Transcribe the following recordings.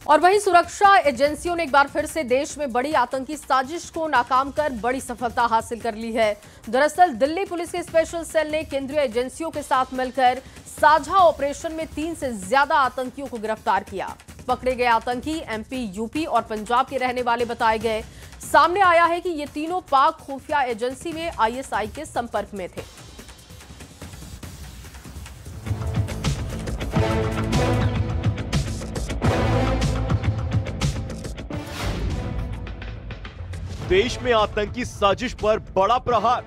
और वहीं सुरक्षा एजेंसियों ने एक बार फिर से देश में बड़ी आतंकी साजिश को नाकाम कर बड़ी सफलता हासिल कर ली है। दरअसल दिल्ली पुलिस के स्पेशल सेल ने केंद्रीय एजेंसियों के साथ मिलकर साझा ऑपरेशन में 3 से ज्यादा आतंकियों को गिरफ्तार किया। पकड़े गए आतंकी एमपी, यूपी और पंजाब के रहने वाले बताए गए। सामने आया है कि ये तीनों पाक खुफिया एजेंसी में आईएसआई के संपर्क में थे। देश में आतंकी साजिश पर बड़ा प्रहार।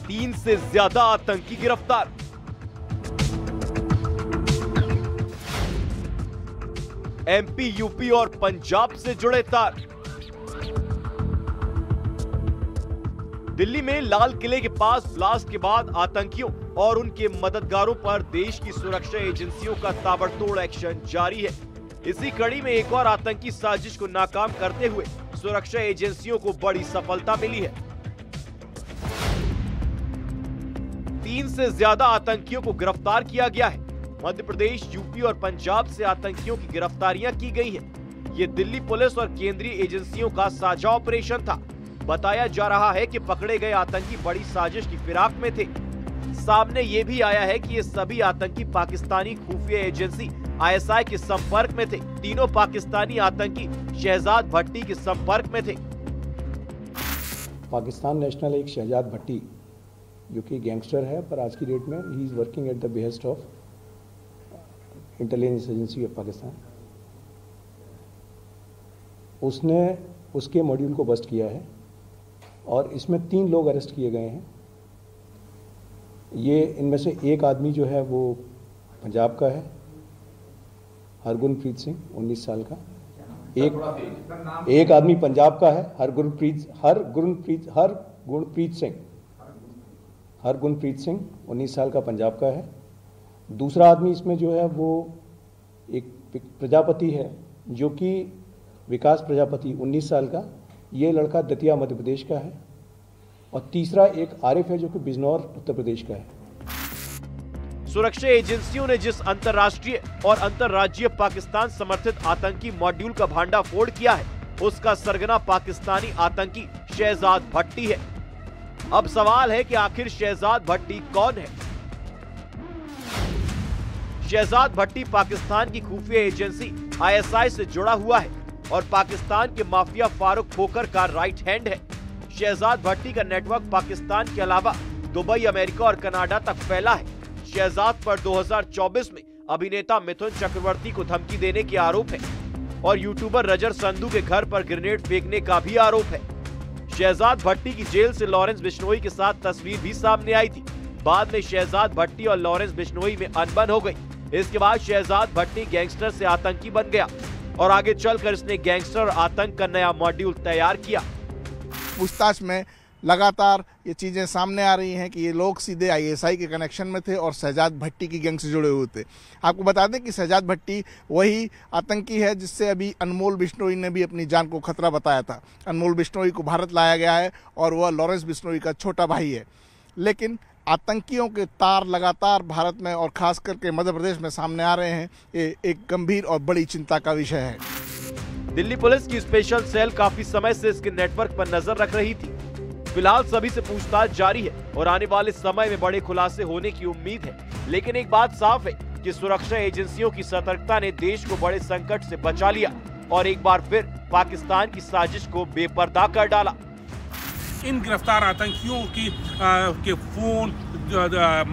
3 से ज्यादा आतंकी गिरफ्तार। एमपी, यूपी और पंजाब से जुड़े तार। दिल्ली में लाल किले के पास ब्लास्ट के बाद आतंकियों और उनके मददगारों पर देश की सुरक्षा एजेंसियों का ताबड़तोड़ एक्शन जारी है। इसी कड़ी में एक और आतंकी साजिश को नाकाम करते हुए सुरक्षा एजेंसियों को बड़ी सफलता मिली है। 3 से ज्यादा आतंकियों को गिरफ्तार किया गया है। मध्य प्रदेश, यूपी और पंजाब से आतंकियों की गिरफ्तारियां की गई हैं। ये दिल्ली पुलिस और केंद्रीय एजेंसियों का साझा ऑपरेशन था। बताया जा रहा है कि पकड़े गए आतंकी बड़ी साजिश की फिराक में थे। सामने ये भी आया है कि ये सभी आतंकी पाकिस्तानी खुफिया एजेंसी आईएसआई के संपर्क में थे। तीनों पाकिस्तानी आतंकी शहजाद भट्टी के संपर्क में थे। पाकिस्तान नेशनल एक शहजाद भट्टी जो कि गैंगस्टर है, पर आज की डेट में he is working at the behest of intelligence agency of Pakistan. उसने उसके मॉड्यूल को बस्ट किया है और इसमें 3 लोग अरेस्ट किए गए हैं। ये इनमें से एक आदमी जो है वो पंजाब का है, हरगुनप्रीत सिंह 19 साल का। एक आदमी पंजाब का है, हरगुनप्रीत सिंह 19 साल का पंजाब का है। दूसरा आदमी इसमें जो है वो एक प्रजापति है जो कि विकास प्रजापति 19 साल का, ये लड़का दतिया मध्य प्रदेश का है। और तीसरा एक आरिफ है जो कि बिजनौर उत्तर प्रदेश का है। सुरक्षा एजेंसियों ने जिस अंतर्राष्ट्रीय और अंतर्राज्यीय पाकिस्तान समर्थित आतंकी मॉड्यूल का भांडाफोड़ किया है, उसका सरगना पाकिस्तानी आतंकी शहजाद भट्टी है। अब सवाल है कि आखिर शहजाद भट्टी कौन है? शहजाद भट्टी पाकिस्तान की खुफिया एजेंसी आईएसआई से जुड़ा हुआ है और पाकिस्तान के माफिया फारूक खोकर का राइट हैंड है। शहजाद भट्टी का नेटवर्क पाकिस्तान के अलावा दुबई, अमेरिका और कनाडा तक फैला है। शहजाद पर 2024 में अभिनेता मिथुन चक्रवर्ती को धमकी देने के आरोप है और यूट्यूबर रजर संधू के घर पर ग्रेनेड फेंकने का भी आरोप है। शहजाद भट्टी की जेल से लॉरेंस बिश्नोई के साथ तस्वीर भी सामने आई थी। बाद में शहजाद भट्टी और लॉरेंस बिश्नोई में अनबन हो गई। इसके बाद शहजाद भट्टी गैंगस्टर से आतंकी बन गया और आगे चलकर इसने गैंगस्टर और आतंक का नया मॉड्यूल तैयार किया। पूछताछ में लगातार ये चीज़ें सामने आ रही हैं कि ये लोग सीधे आईएसआई के कनेक्शन में थे और शहजाद भट्टी की गैंग से जुड़े हुए थे। आपको बता दें कि शहजाद भट्टी वही आतंकी है जिससे अभी अनमोल बिश्नोई ने भी अपनी जान को खतरा बताया था। अनमोल बिश्नोई को भारत लाया गया है और वह लॉरेंस बिश्नोई का छोटा भाई है। लेकिन आतंकियों के तार लगातार भारत में और खास करके मध्य प्रदेश में सामने आ रहे हैं। ये एक गंभीर और बड़ी चिंता का विषय है। दिल्ली पुलिस की स्पेशल सेल काफी समय से इसके नेटवर्क पर नजर रख रही थी। फिलहाल सभी से पूछताछ जारी है और आने वाले समय में बड़े खुलासे होने की उम्मीद है। लेकिन एक बात साफ है कि सुरक्षा एजेंसियों की सतर्कता ने देश को बड़े संकट से बचा लिया और एक बार फिर पाकिस्तान की साजिश को बेपर्दा कर डाला। इन गिरफ्तार आतंकियों के phone,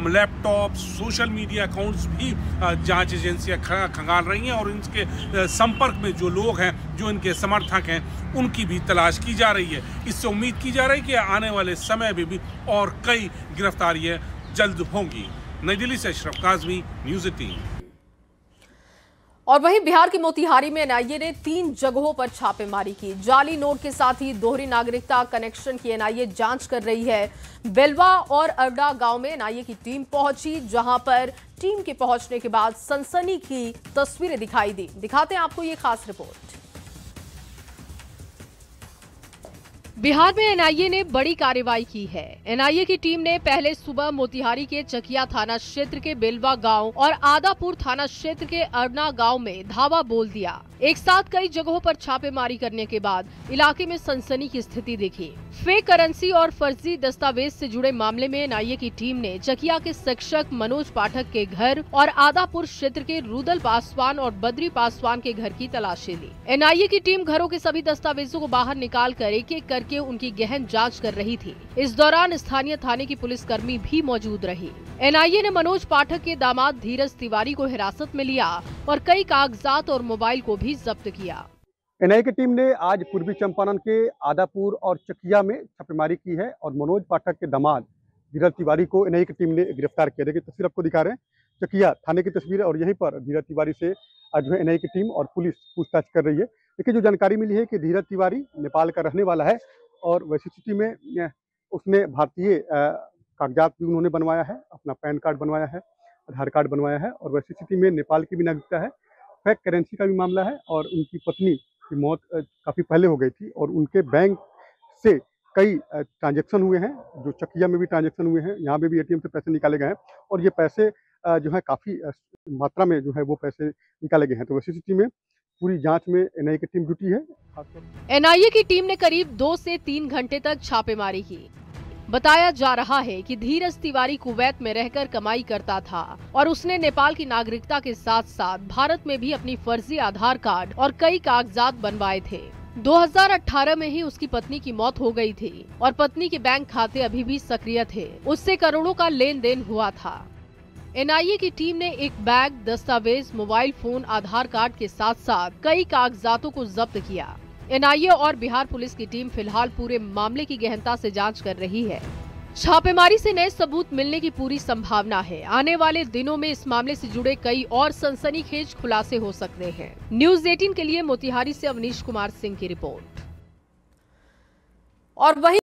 laptop, social media accounts भी जांच एजेंसियां खंगाल रही हैं और इनके संपर्क में जो लोग हैं, जो इनके समर्थक हैं, उनकी भी तलाश की जा रही है। इससे उम्मीद की जा रही है कि आने वाले समय में भी और कई गिरफ्तारियां जल्द होंगी। नई दिल्ली से अशरफ काज़मी, न्यूज़ 18। और वहीं बिहार के मोतिहारी में एनआईए ने 3 जगहों पर छापेमारी की। जाली नोट के साथ ही दोहरी नागरिकता कनेक्शन की एनआईए जांच कर रही है। बेलवा और अरडा गांव में एनआईए की टीम पहुंची, जहां पर टीम के पहुंचने के बाद सनसनी की तस्वीरें दिखाई दी। दिखाते हैं आपको ये खास रिपोर्ट। बिहार में एनआईए ने बड़ी कार्रवाई की है। एनआईए की टीम ने पहले सुबह मोतिहारी के चकिया थाना क्षेत्र के बेलवा गांव और आदापुर थाना क्षेत्र के अरना गांव में धावा बोल दिया। एक साथ कई जगहों पर छापेमारी करने के बाद इलाके में सनसनी की स्थिति देखी। फेक करेंसी और फर्जी दस्तावेज से जुड़े मामले में एनआईए की टीम ने चकिया के शिक्षक मनोज पाठक के घर और आदापुर क्षेत्र के रुदल पासवान और बद्री पासवान के घर की तलाशी ली। एनआईए की टीम घरों के सभी दस्तावेजों को बाहर निकाल कर एक एक करके उनकी गहन जांच कर रही थी। इस दौरान स्थानीय थाने की पुलिसकर्मी भी मौजूद रही। एनआईए ने मनोज पाठक के दामाद धीरज तिवारी को हिरासत में लिया और कई कागजात और मोबाइल को भी जब्त किया। एनआईए की टीम ने आज पूर्वी चंपारण के आदापुर और चकिया में छापेमारी की है और मनोज पाठक के दामाद धीरज तिवारी को एनआईए की टीम ने गिरफ्तार किया। देखिए तस्वीर आपको दिखा रहे हैं, चकिया थाने की तस्वीर है और यहीं पर धीरज तिवारी से आज जो है एनआईए की टीम और पुलिस पूछताछ कर रही है। देखिए जो जानकारी मिली है कि धीरज तिवारी नेपाल का रहने वाला है और वैसी स्थिति में उसने भारतीय कागजात भी उन्होंने बनवाया है, अपना पैन कार्ड बनवाया है, आधार कार्ड बनवाया है और वैसी स्थिति में नेपाल की भी नागरिकता है। फेक करेंसी का भी मामला है और उनकी पत्नी की मौत काफ़ी पहले हो गई थी और उनके बैंक से कई ट्रांजैक्शन हुए हैं, जो चकिया में भी ट्रांजैक्शन हुए हैं, यहाँ पे भी एटीएम से पैसे निकाले गए हैं और ये पैसे जो है काफ़ी मात्रा में जो है वो पैसे निकाले गए हैं। तो वैसी स्थिति में पूरी जांच में एनआईए की टीम जुटी है। एनआईए की टीम ने करीब 2 से 3 घंटे तक छापेमारी की। बताया जा रहा है कि धीरज तिवारी कुवैत में रहकर कमाई करता था और उसने नेपाल की नागरिकता के साथ साथ भारत में भी अपनी फर्जी आधार कार्ड और कई कागजात बनवाए थे। 2018 में ही उसकी पत्नी की मौत हो गई थी और पत्नी के बैंक खाते अभी भी सक्रिय थे। उससे करोड़ों का लेन देन हुआ था। एनआईए की टीम ने एक बैग, दस्तावेज, मोबाइल फोन, आधार कार्ड के साथ साथ कई कागजातों को जब्त किया। एनआईए और बिहार पुलिस की टीम फिलहाल पूरे मामले की गहनता से जांच कर रही है। छापेमारी से नए सबूत मिलने की पूरी संभावना है। आने वाले दिनों में इस मामले से जुड़े कई और सनसनीखेज खुलासे हो सकते हैं। न्यूज़ 18 के लिए मोतिहारी से अवनीश कुमार सिंह की रिपोर्ट। और वहीं